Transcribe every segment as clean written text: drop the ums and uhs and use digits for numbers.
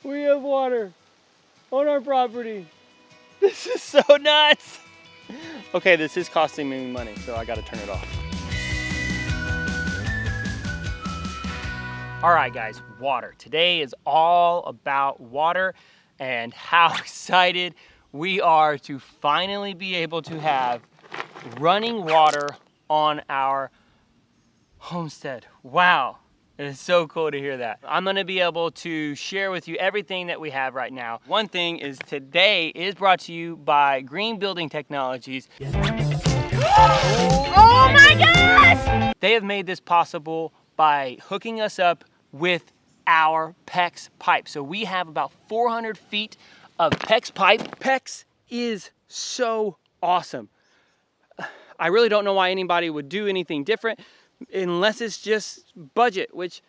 We have water on our property. This is so nuts. Okay, this is costing me money, so I gotta turn it off. All right, guys, water. Today is all about water and how excited we are to finally be able to have running water on our homestead. Wow. It is so cool to hear that. I'm gonna be able to share with you everything that we have right now. One thing is today is brought to you by Green Building Technologies. Oh my gosh! They have made this possible by hooking us up with our PEX pipe. So we have about 400 feet of PEX pipe. PEX is so awesome. I really don't know why anybody would do anything different unless it's just budget, which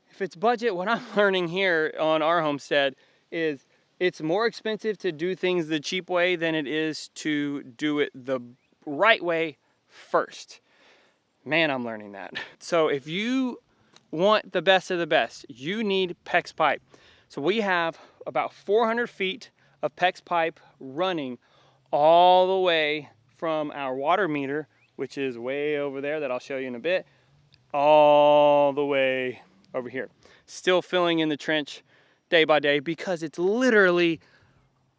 if it's budget, what I'm learning here on our homestead is it's more expensive to do things the cheap way than it is to do it the right way first. Man, I'm learning that. So if you want the best of the best, you need PEX pipe. So we have about 400 feet of PEX pipe running all the way from our water meter, which is way over there that I'll show you in a bit, all the way over here. Still filling in the trench day by day because it's literally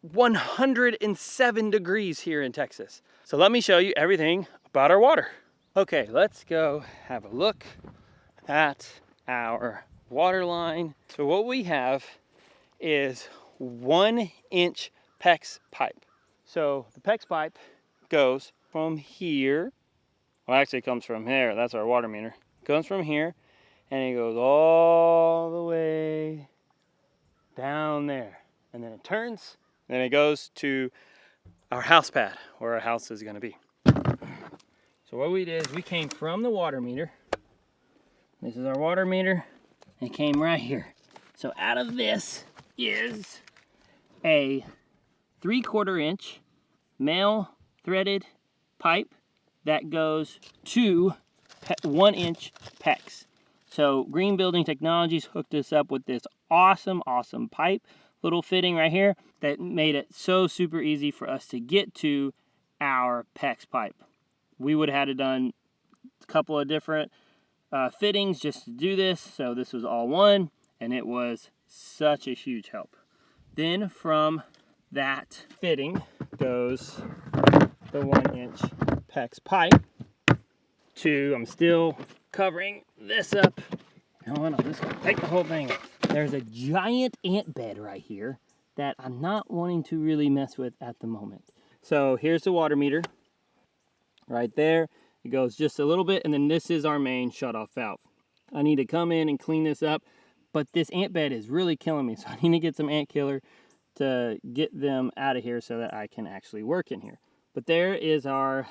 107 degrees here in Texas. So let me show you everything about our water. Okay, let's go have a look at our water line. So what we have is 1-inch PEX pipe. So the PEX pipe goes from here, well actually it comes from here, that's our water meter. It comes from here and it goes all the way down there. And then it turns, then it goes to our house pad where our house is gonna be. So what we did is we came from the water meter. This is our water meter. And it came right here. So out of this is a 3/4 inch male threaded pipe that goes to 1-inch PEX. So Green Building Technologies hooked us up with this awesome pipe, little fitting right here that made it so super easy for us to get to our PEX pipe. We would have had it done a couple of different fittings just to do this, so this was all one, and it was such a huge help. Then from that fitting goes the 1-inch PEX pipe to, I'm still covering this up. No, I'm just gonna take the whole thing off. There's a giant ant bed right here that I'm not wanting to really mess with at the moment. So here's the water meter right there. It goes just a little bit, and then this is our main shutoff valve. I need to come in and clean this up, but this ant bed is really killing me, so I need to get some ant killer to get them out of here so that I can actually work in here. But there is our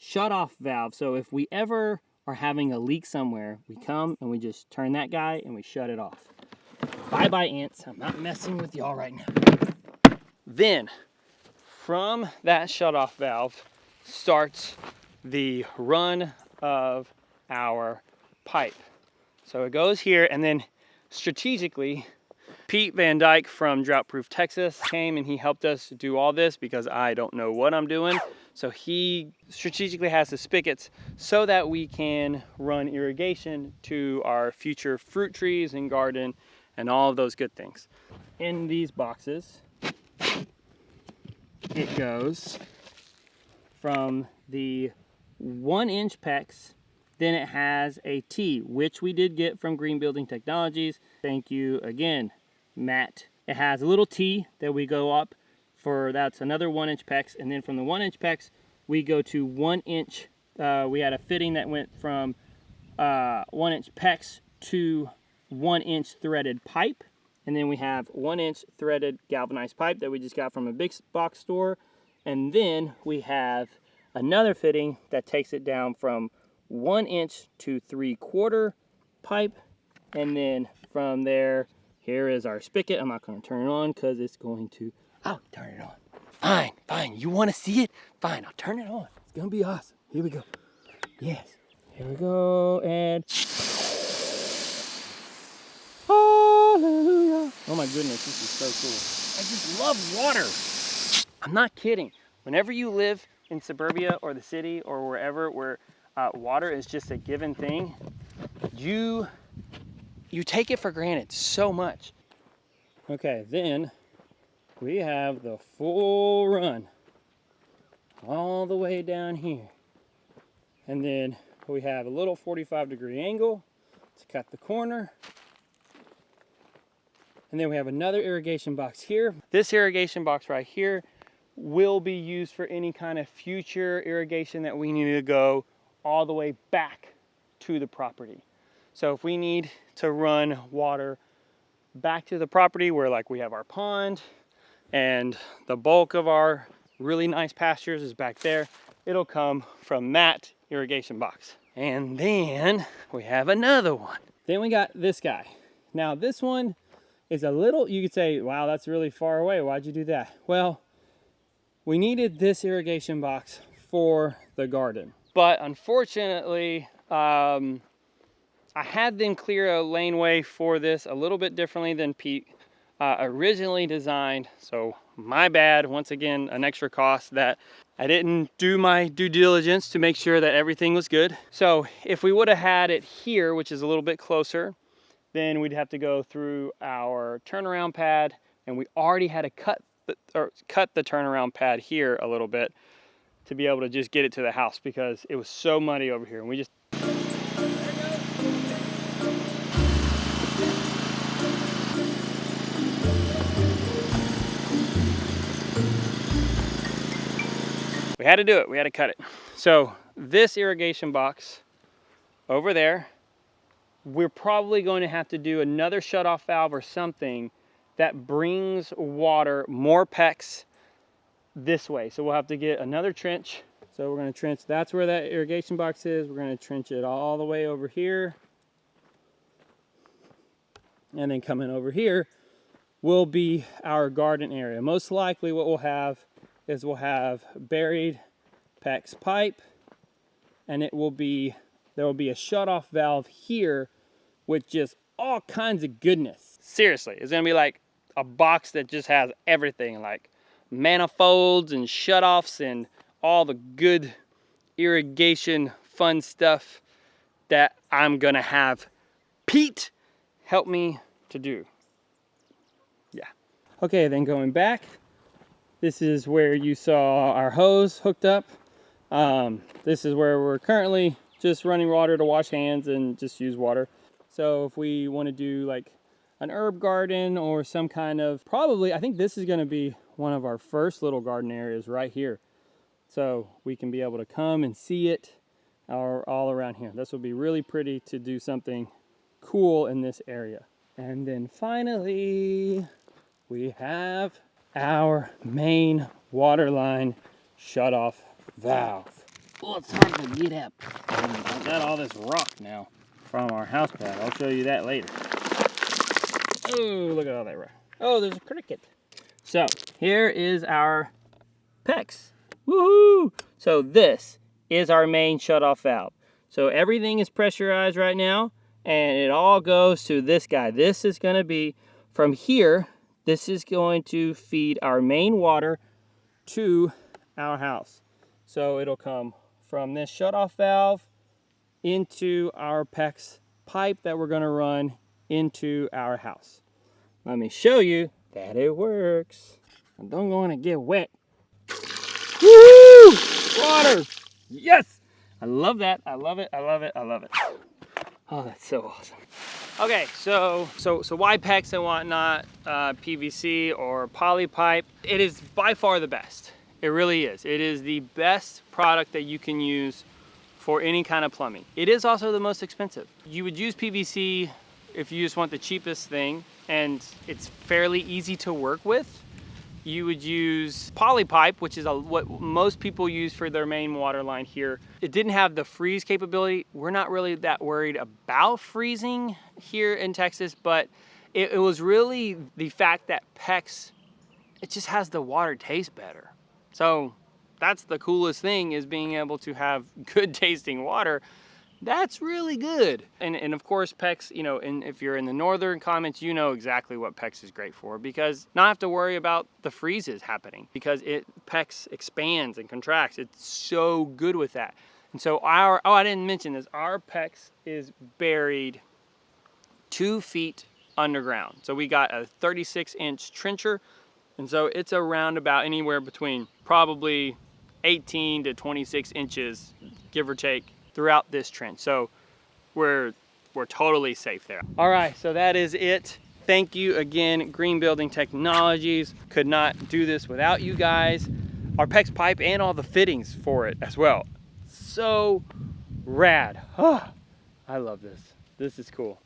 shutoff valve. So if we ever are having a leak somewhere, we come and we just turn that guy and we shut it off. Bye-bye ants, I'm not messing with y'all right now. Then, from that shutoff valve starts the run of our pipe. So it goes here, and then strategically, Pete Van Dyke from Drought Proof Texas came and he helped us do all this because I don't know what I'm doing. So he strategically has the spigots so that we can run irrigation to our future fruit trees and garden and all of those good things. In these boxes, it goes from the 1-inch PEX, then it has a T, which we did get from Green Building Technologies. Thank you again, Matt. It has a little T that we go up for, that's another 1-inch PEX, and then from the 1-inch PEX, we go to 1-inch, we had a fitting that went from 1-inch PEX to 1-inch threaded pipe, and then we have 1-inch threaded galvanized pipe that we just got from a big box store, and then we have another fitting that takes it down from 1-inch to 3/4 pipe, and then from there, here is our spigot. I'm not going to turn it on because it's going to, I'll turn it on. Fine, you want to see it? Fine, I'll turn it on. It's going to be awesome. Here we go. Yes, here we go, and hallelujah. Oh my goodness, this is so cool. I just love water. I'm not kidding. Whenever you live in suburbia or the city or wherever where water is just a given thing, you take it for granted so much. Okay, then we have the full run all the way down here. And then we have a little 45-degree angle to cut the corner. And then we have another irrigation box here. This irrigation box right here will be used for any kind of future irrigation that we need to go all the way back to the property. So if we need to run water back to the property where like we have our pond and the bulk of our really nice pastures is back there, it'll come from that irrigation box. And then we have another one. Then we got this guy. Now this one is a little, you could say, wow, that's really far away. Why'd you do that? Well, we needed this irrigation box for the garden. But unfortunately, I had them clear a laneway for this a little bit differently than Pete originally designed. So my bad, once again, an extra cost that I didn't do my due diligence to make sure that everything was good. So if we would have had it here, which is a little bit closer, then we'd have to go through our turnaround pad, and we already had to cut the turnaround pad here a little bit to be able to just get it to the house because it was so muddy over here. And we just we had to do it. We had to cut it. So this irrigation box over there, we're probably going to have to do another shutoff valve or something that brings water, more PEX this way. So we'll have to get another trench. So we're going to trench, that's where that irrigation box is. We're going to trench it all the way over here. And then coming over here will be our garden area. Most likely what we'll have is we'll have buried PEX pipe, and it will be, there will be a shutoff valve here with just all kinds of goodness. Seriously, it's gonna be like a box that just has everything, like manifolds and shutoffs and all the good irrigation fun stuff that I'm gonna have Pete help me to do. Yeah. Okay, then going back, this is where you saw our hose hooked up. This is where we're currently just running water to wash hands and just use water. So if we want to do like an herb garden or some kind of, probably, I think this is going to be one of our first little garden areas right here. So we can be able to come and see it all around here. This would be really pretty to do something cool in this area. And then finally, we have our main water line shutoff valve. Oh, it's hard to get up. I've got all this rock now from our house pad. I'll show you that later. Oh, look at all that rock. Oh, there's a cricket. So here is our PEX. Woohoo! So this is our main shutoff valve. So everything is pressurized right now, and it all goes to this guy. This is going to be from here. This is going to feed our main water to our house. So it'll come from this shutoff valve into our PEX pipe that we're going to run into our house. Let me show you that it works. I don't want to get wet. Woo! Water! Yes! I love that. I love it. I love it. I love it. Oh, that's so awesome. Okay, so why PEX and whatnot, PVC or poly pipe? It is by far the best. It really is. It is the best product that you can use for any kind of plumbing. It is also the most expensive. You would use PVC if you just want the cheapest thing, and it's fairly easy to work with. You would use poly pipe, which is what most people use for their main water line here. It didn't have the freeze capability. We're not really that worried about freezing here in Texas, but it was really the fact that PEX, it just has the water taste better. So that's the coolest thing, is being able to have good tasting water. That's really good. And of course, PEX, you know, and if you're in the northern climates, you know exactly what PEX is great for, because not have to worry about the freezes happening, because PEX expands and contracts. It's so good with that. And so I didn't mention this, our PEX is buried 2 feet underground. So we got a 36-inch trencher, and so it's around about anywhere between probably 18 to 26 inches, give or take, throughout this trench. So we're totally safe there. All right, so that is it. Thank you again, Green Building Technologies. Could not do this without you guys. Our PEX pipe and all the fittings for it as well. So rad. Oh, I love this. This is cool.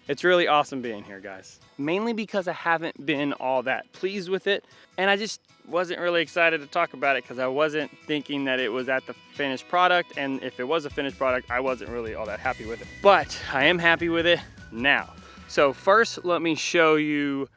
It's really awesome being here, guys. Mainly because I haven't been all that pleased with it, and I just wasn't really excited to talk about it because I wasn't thinking that it was at the finished product, and if it was a finished product, I wasn't really all that happy with it. But I am happy with it now. So first, let me show you